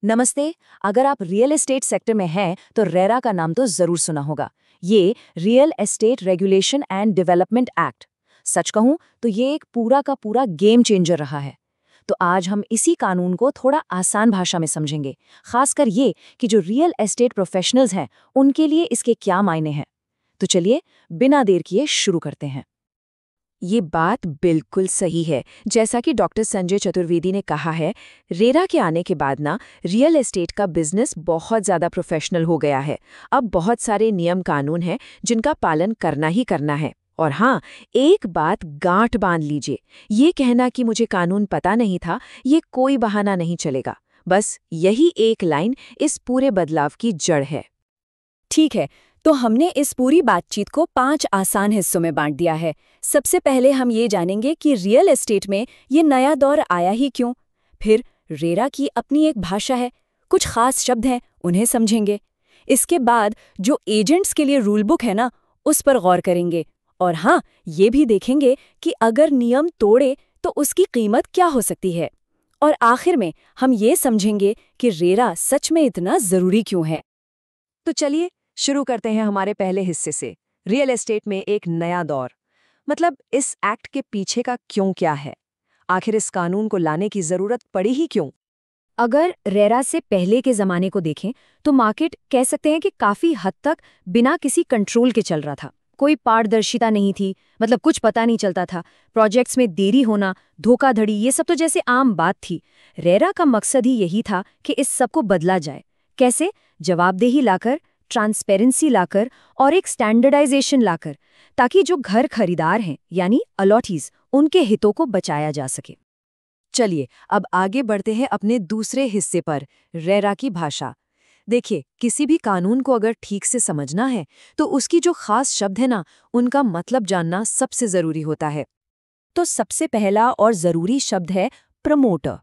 नमस्ते। अगर आप रियल एस्टेट सेक्टर में हैं तो रेरा का नाम तो जरूर सुना होगा। ये real estate regulation and development act, सच कहूं तो ये एक पूरा का पूरा गेम चेंजर रहा है। तो आज हम इसी कानून को थोड़ा आसान भाषा में समझेंगे, खासकर ये कि जो रियल एस्टेट प्रोफेशनल्स हैं उनके लिए इसके क्या मायने हैं। तो चलिए बिना देर किए शुरू करते हैं। ये बात बिल्कुल सही है। जैसा कि डॉक्टर संजय चतुर्वेदी ने कहा है, रेरा के आने के बाद ना रियल एस्टेट का बिजनेस बहुत ज़्यादा प्रोफेशनल हो गया है। अब बहुत सारे नियम कानून हैं जिनका पालन करना ही करना है। और हाँ, एक बात गांठ बांध लीजिए, ये कहना कि मुझे कानून पता नहीं था, ये कोई बहाना नहीं चलेगा। बस यही एक लाइन इस पूरे बदलाव की जड़ है। ठीक है, तो हमने इस पूरी बातचीत को 5 आसान हिस्सों में बांट दिया है। सबसे पहले हम ये जानेंगे कि रियल एस्टेट में ये नया दौर आया ही क्यों। फिर रेरा की अपनी एक भाषा है, कुछ खास शब्द हैं, उन्हें समझेंगे। इसके बाद जो एजेंट्स के लिए रूल बुक है ना, उस पर गौर करेंगे। और हाँ, ये भी देखेंगे कि अगर नियम तोड़े तो उसकी कीमत क्या हो सकती है। और आखिर में हम ये समझेंगे कि रेरा सच में इतना ज़रूरी क्यों है। तो चलिए शुरू करते हैं हमारे पहले हिस्से से, रियल एस्टेट में एक नया दौर। मतलब इस एक्ट के पीछे का क्यों क्या है, आखिर इस कानून को लाने की जरूरत पड़ी ही क्यों। अगर रेरा से पहले के ज़माने को देखें तो मार्केट कह सकते हैं कि काफ़ी हद तक बिना किसी कंट्रोल के चल रहा था। कोई पारदर्शिता नहीं थी, मतलब कुछ पता नहीं चलता था। प्रोजेक्ट्स में देरी होना, धोखाधड़ी, ये सब तो जैसे आम बात थी। रेरा का मकसद ही यही था कि इस सब को बदला जाए। कैसे? जवाबदेही लाकर, ट्रांसपेरेंसी लाकर और एक स्टैंडर्डाइजेशन लाकर, ताकि जो घर खरीदार हैं यानी अलॉटीज, उनके हितों को बचाया जा सके। चलिए अब आगे बढ़ते हैं अपने दूसरे हिस्से पर, रेरा की भाषा। देखिए, किसी भी कानून को अगर ठीक से समझना है तो उसकी जो खास शब्द है ना, उनका मतलब जानना सबसे जरूरी होता है। तो सबसे पहला और जरूरी शब्द है प्रमोटर।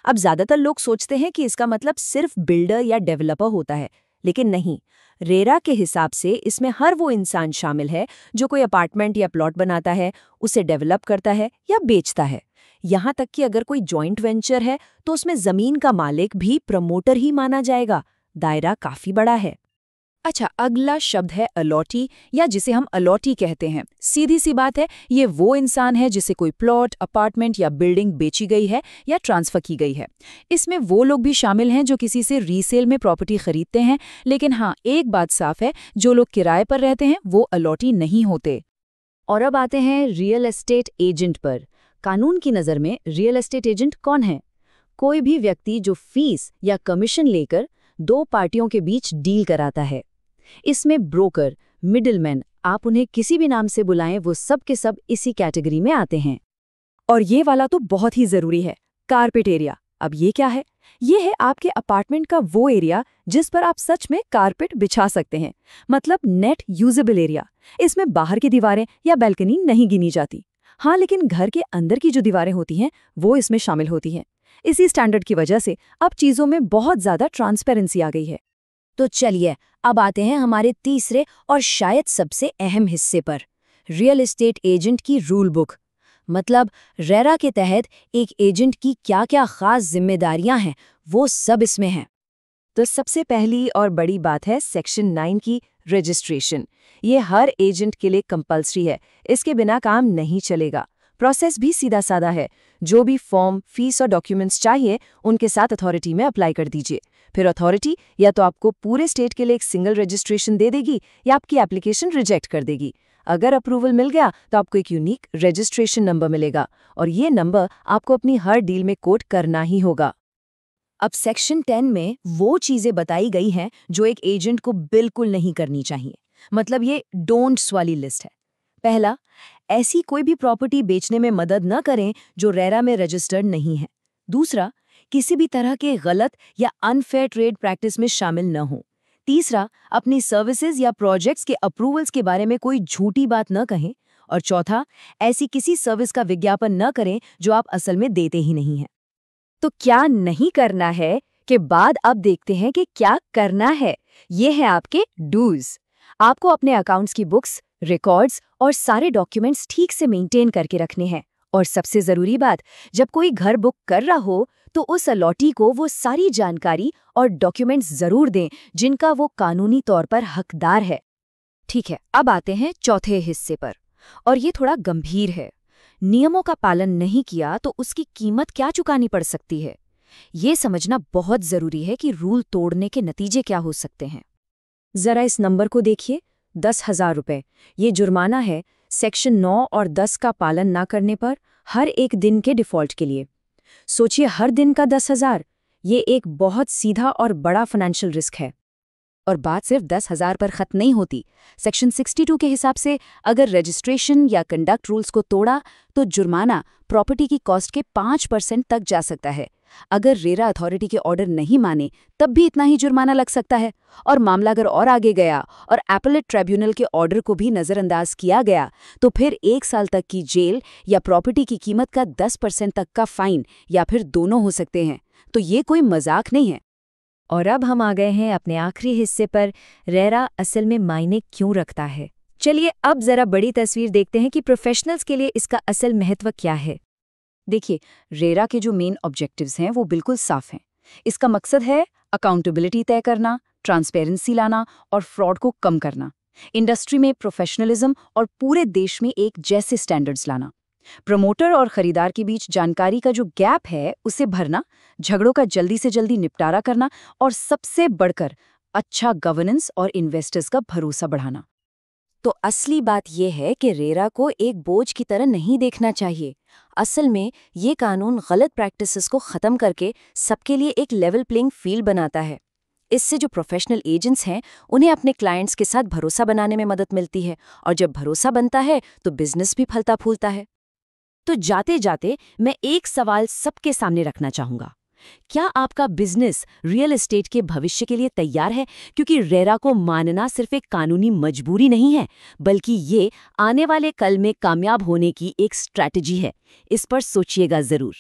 अब ज्यादातर लोग सोचते हैं कि इसका मतलब सिर्फ बिल्डर या डेवलपर होता है, लेकिन नहीं। रेरा के हिसाब से इसमें हर वो इंसान शामिल है जो कोई अपार्टमेंट या प्लॉट बनाता है, उसे डेवलप करता है या बेचता है। यहाँ तक कि अगर कोई जॉइंट वेंचर है तो उसमें जमीन का मालिक भी प्रमोटर ही माना जाएगा। दायरा काफी बड़ा है। अच्छा, अगला शब्द है अलॉटी, या जिसे हम अलॉटी कहते हैं। सीधी सी बात है, ये वो इंसान है जिसे कोई प्लॉट, अपार्टमेंट या बिल्डिंग बेची गई है या ट्रांसफर की गई है। इसमें वो लोग भी शामिल हैं जो किसी से रीसेल में प्रॉपर्टी खरीदते हैं। लेकिन हाँ, एक बात साफ है, जो लोग किराए पर रहते हैं वो अलॉटी नहीं होते। और अब आते हैं रियल एस्टेट एजेंट पर। कानून की नज़र में रियल एस्टेट एजेंट कौन है? कोई भी व्यक्ति जो फीस या कमीशन लेकर दो पार्टियों के बीच डील कराता है। इसमें ब्रोकर, मिडिलमैन, आप उन्हें किसी भी नाम से बुलाएं, वो सब के सब इसी कैटेगरी में आते हैं। और ये वाला तो बहुत ही जरूरी है, कारपेट एरिया। अब ये क्या है? ये है आपके अपार्टमेंट का वो एरिया जिस पर आप सच में कारपेट बिछा सकते हैं, मतलब नेट यूजेबल एरिया। इसमें बाहर की दीवारें या बैल्कनी नहीं गिनी जाती। हाँ, लेकिन घर के अंदर की जो दीवारें होती हैं वो इसमें शामिल होती हैं। इसी स्टैंडर्ड की वजह से अब चीजों में बहुत ज्यादा ट्रांसपेरेंसी आ गई है। तो चलिए अब आते हैं हमारे तीसरे और शायद सबसे अहम हिस्से पर, रियल एस्टेट एजेंट की रूल बुक। मतलब रेरा के तहत एक एजेंट की क्या-क्या खास जिम्मेदारियां हैं, वो सब इसमें हैं। तो सबसे पहली और बड़ी बात है सेक्शन 9 की रजिस्ट्रेशन। ये हर एजेंट के लिए कंपल्सरी है, इसके बिना काम नहीं चलेगा। प्रोसेस भी सीधा साधा है। जो भी फॉर्म, फीस और डॉक्यूमेंट्स चाहिए उनके साथ अथॉरिटी में अप्लाई कर दीजिए। फिर अथॉरिटी या तो आपको पूरे स्टेट के लिए एक सिंगल रजिस्ट्रेशन दे देगी या आपकी एप्लीकेशन रिजेक्ट कर देगी। अगर अप्रूवल मिल गया तो आपको एक यूनिक रजिस्ट्रेशन नंबर मिलेगा और ये नंबर आपको अपनी हर डील में कोट करना ही होगा। अब सेक्शन 10 में वो चीजें बताई गई हैं जो एक एजेंट को बिल्कुल नहीं करनी चाहिए। मतलब ये डोंट्स वाली लिस्ट है। पहला, ऐसी कोई भी प्रॉपर्टी बेचने में मदद न करें जो रेरा में रजिस्टर्ड नहीं है। दूसरा, किसी भी तरह के गलत या अनफेयर ट्रेड प्रैक्टिस में शामिल न हो। तीसरा, अपनी सर्विसेज या प्रोजेक्ट्स के अप्रूवल्स के बारे में कोई झूठी बात न कहें। और चौथा, ऐसी किसी सर्विस का विज्ञापन न करें जो आप असल में देते ही नहीं हैं। तो क्या नहीं करना है के बाद अब देखते हैं कि क्या करना है। ये है आपके डूज। आपको अपने अकाउंट्स की बुक्स, रिकॉर्ड्स और सारे डॉक्यूमेंट्स ठीक से मेंटेन करके रखने हैं। और सबसे जरूरी बात, जब कोई घर बुक कर रहा हो तो उस अलॉटी को वो सारी जानकारी और डॉक्यूमेंट्स जरूर दें जिनका वो कानूनी तौर पर हकदार है। ठीक है, अब आते हैं चौथे हिस्से पर, और ये थोड़ा गंभीर है। नियमों का पालन नहीं किया तो उसकी कीमत क्या चुकानी पड़ सकती है। ये समझना बहुत जरूरी है कि रूल तोड़ने के नतीजे क्या हो सकते हैं। जरा इस नंबर को देखिए, 10,000 रुपये। ये जुर्माना है सेक्शन 9 और 10 का पालन ना करने पर हर एक दिन के डिफ़ॉल्ट के लिए। सोचिए, हर दिन का 10,000। ये एक बहुत सीधा और बड़ा फाइनेंशियल रिस्क है। और बात सिर्फ 10,000 पर खत्म नहीं होती। सेक्शन 62 के हिसाब से अगर रजिस्ट्रेशन या कंडक्ट रूल्स को तोड़ा तो जुर्माना प्रॉपर्टी की कॉस्ट के 5% तक जा सकता है। अगर रेरा अथॉरिटी के ऑर्डर नहीं माने तब भी इतना ही जुर्माना लग सकता है। और मामला अगर और आगे गया और एपेलेट ट्राइब्यूनल के ऑर्डर को भी नज़रअंदाज किया गया तो फिर 1 साल तक की जेल या प्रॉपर्टी की कीमत का 10% तक का फाइन या फिर दोनों हो सकते हैं। तो ये कोई मजाक नहीं है। और अब हम आ गए हैं अपने आखिरी हिस्से पर, रेरा असल में मायने क्यों रखता है। चलिए अब जरा बड़ी तस्वीर देखते हैं कि प्रोफेशनल्स के लिए इसका असल महत्व क्या है। देखिए, रेरा के जो मेन ऑब्जेक्टिव्स हैं वो बिल्कुल साफ हैं। इसका मकसद है अकाउंटेबिलिटी तय करना, ट्रांसपेरेंसी लाना और फ्रॉड को कम करना, इंडस्ट्री में प्रोफेशनलिज्म और पूरे देश में एक जैसे स्टैंडर्ड्स लाना, प्रमोटर और खरीदार के बीच जानकारी का जो गैप है उसे भरना, झगड़ों का जल्दी से जल्दी निपटारा करना और सबसे बढ़कर अच्छा गवर्नेंस और इन्वेस्टर्स का भरोसा बढ़ाना। तो असली बात यह है कि रेरा को एक बोझ की तरह नहीं देखना चाहिए। असल में ये कानून गलत प्रैक्टिसेस को ख़त्म करके सबके लिए एक लेवल प्लेइंग फील्ड बनाता है। इससे जो प्रोफेशनल एजेंट्स हैं उन्हें अपने क्लाइंट्स के साथ भरोसा बनाने में मदद मिलती है, और जब भरोसा बनता है तो बिजनेस भी फलता फूलता है। तो जाते जाते मैं एक सवाल सबके सामने रखना चाहूंगा, क्या आपका बिजनेस रियल एस्टेट के भविष्य के लिए तैयार है? क्योंकि रेरा को मानना सिर्फ एक कानूनी मजबूरी नहीं है, बल्कि ये आने वाले कल में कामयाब होने की एक स्ट्रैटेजी है। इस पर सोचिएगा जरूर।